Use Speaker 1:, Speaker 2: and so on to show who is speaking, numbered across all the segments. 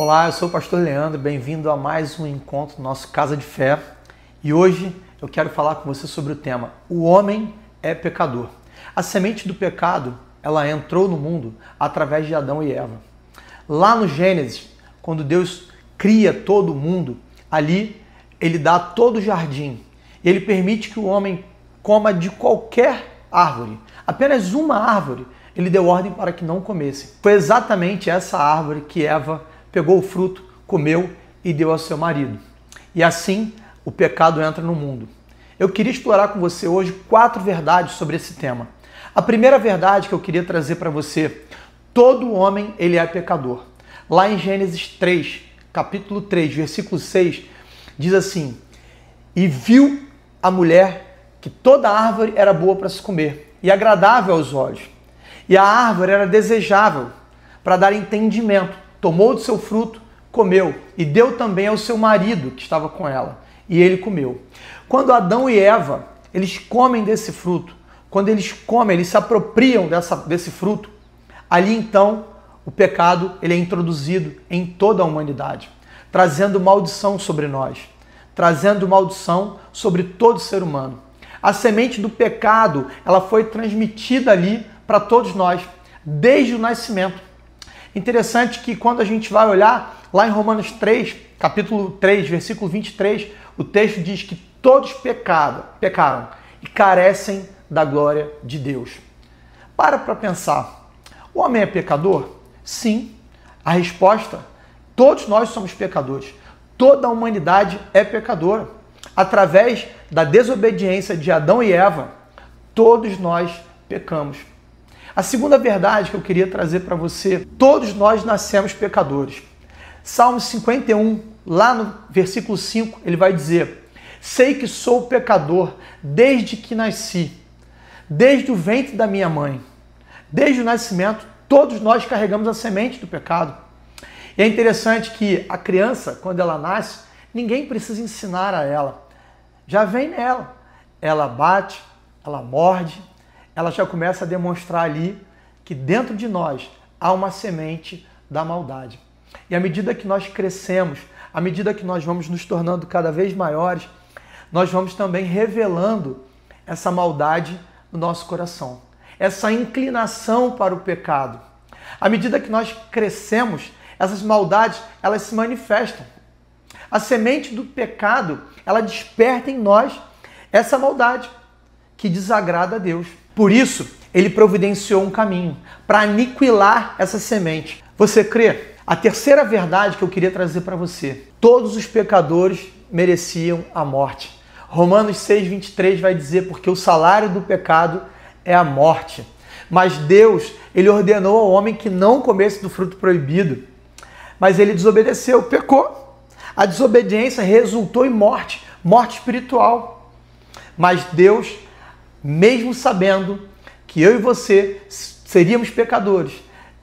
Speaker 1: Olá, eu sou o pastor Leandro, bem-vindo a mais um encontro do nosso Casa de Fé. E hoje eu quero falar com você sobre o tema: o homem é pecador. A semente do pecado, ela entrou no mundo através de Adão e Eva. Lá no Gênesis, quando Deus cria todo o mundo, ali ele dá todo o jardim. E ele permite que o homem coma de qualquer árvore. Apenas uma árvore, ele deu ordem para que não comesse. Foi exatamente essa árvore que Eva pegou o fruto, comeu e deu ao seu marido. E assim o pecado entra no mundo. Eu queria explorar com você hoje 4 verdades sobre esse tema. A primeira verdade que eu queria trazer para você: todo homem ele é pecador. Lá em Gênesis 3, capítulo 3, versículo 6, diz assim: e viu a mulher que toda árvore era boa para se comer e agradável aos olhos, e a árvore era desejável para dar entendimento. Tomou do seu fruto, comeu e deu também ao seu marido que estava com ela, e ele comeu. Quando Adão e Eva, eles comem desse fruto, quando eles comem, eles se apropriam desse fruto, ali então o pecado ele é introduzido em toda a humanidade, trazendo maldição sobre nós, trazendo maldição sobre todo ser humano. A semente do pecado, ela foi transmitida ali para todos nós, desde o nascimento. Interessante que quando a gente vai olhar lá em Romanos 3, capítulo 3, versículo 23, o texto diz que todos pecaram e carecem da glória de Deus. Para pensar, o homem é pecador? Sim. A resposta: todos nós somos pecadores. Toda a humanidade é pecadora. Através da desobediência de Adão e Eva, todos nós pecamos. A segunda verdade que eu queria trazer para você: todos nós nascemos pecadores. Salmo 51, lá no versículo 5, ele vai dizer: sei que sou pecador desde que nasci, desde o ventre da minha mãe. Desde o nascimento, todos nós carregamos a semente do pecado. E é interessante que a criança, quando ela nasce, ninguém precisa ensinar a ela. Já vem nela. Ela bate, ela morde, ela já começa a demonstrar ali que dentro de nós há uma semente da maldade. E à medida que nós crescemos, à medida que nós vamos nos tornando cada vez maiores, nós vamos também revelando essa maldade no nosso coração, essa inclinação para o pecado. À medida que nós crescemos, essas maldades, elas se manifestam. A semente do pecado, ela desperta em nós essa maldade que desagrada a Deus. Por isso, ele providenciou um caminho para aniquilar essa semente. Você crê? A terceira verdade que eu queria trazer para você: todos os pecadores mereciam a morte. Romanos 6:23 vai dizer: porque o salário do pecado é a morte. Mas Deus, ele ordenou ao homem que não comesse do fruto proibido. Mas ele desobedeceu, pecou. A desobediência resultou em morte, morte espiritual. Mas Deus, mesmo sabendo que eu e você seríamos pecadores,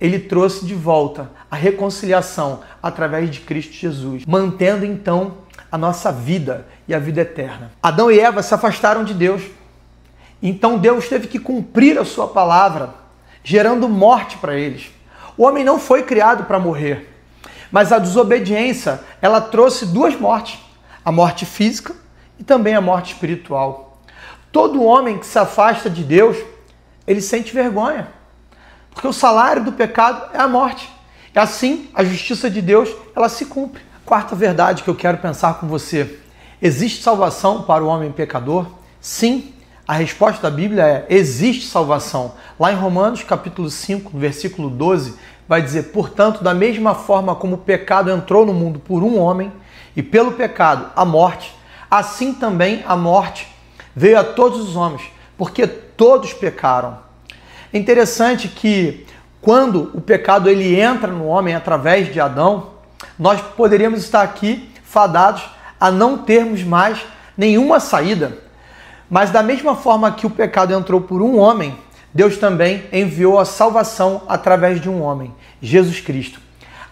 Speaker 1: ele trouxe de volta a reconciliação através de Cristo Jesus, mantendo então a nossa vida e a vida eterna. Adão e Eva se afastaram de Deus. Então Deus teve que cumprir a sua palavra, gerando morte para eles. O homem não foi criado para morrer, mas a desobediência, ela trouxe 2 mortes: a morte física e também a morte espiritual. Todo homem que se afasta de Deus, ele sente vergonha, porque o salário do pecado é a morte. E assim, a justiça de Deus, ela se cumpre. Quarta verdade que eu quero pensar com você: existe salvação para o homem pecador? Sim. A resposta da Bíblia é: existe salvação. Lá em Romanos capítulo 5, no versículo 12, vai dizer: portanto, da mesma forma como o pecado entrou no mundo por um homem, e pelo pecado a morte, assim também a morte veio a todos os homens, porque todos pecaram. É interessante que quando o pecado ele entra no homem através de Adão, nós poderíamos estar aqui fadados a não termos mais nenhuma saída. Mas da mesma forma que o pecado entrou por um homem, Deus também enviou a salvação através de um homem, Jesus Cristo.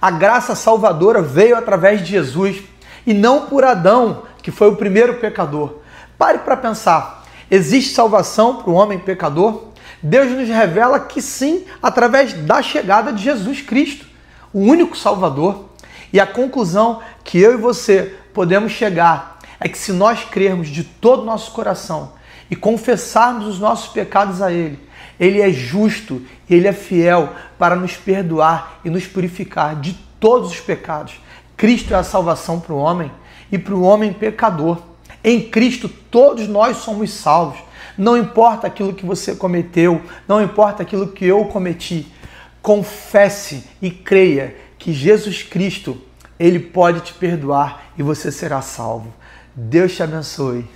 Speaker 1: A graça salvadora veio através de Jesus e não por Adão, que foi o primeiro pecador. Pare para pensar: existe salvação para o homem pecador? Deus nos revela que sim, através da chegada de Jesus Cristo, o único Salvador. E a conclusão que eu e você podemos chegar é que se nós crermos de todo o nosso coração e confessarmos os nossos pecados a Ele, Ele é justo e Ele é fiel para nos perdoar e nos purificar de todos os pecados. Cristo é a salvação para o homem e para o homem pecador. Em Cristo todos nós somos salvos. Não importa aquilo que você cometeu, não importa aquilo que eu cometi. Confesse e creia que Jesus Cristo, Ele pode te perdoar e você será salvo. Deus te abençoe.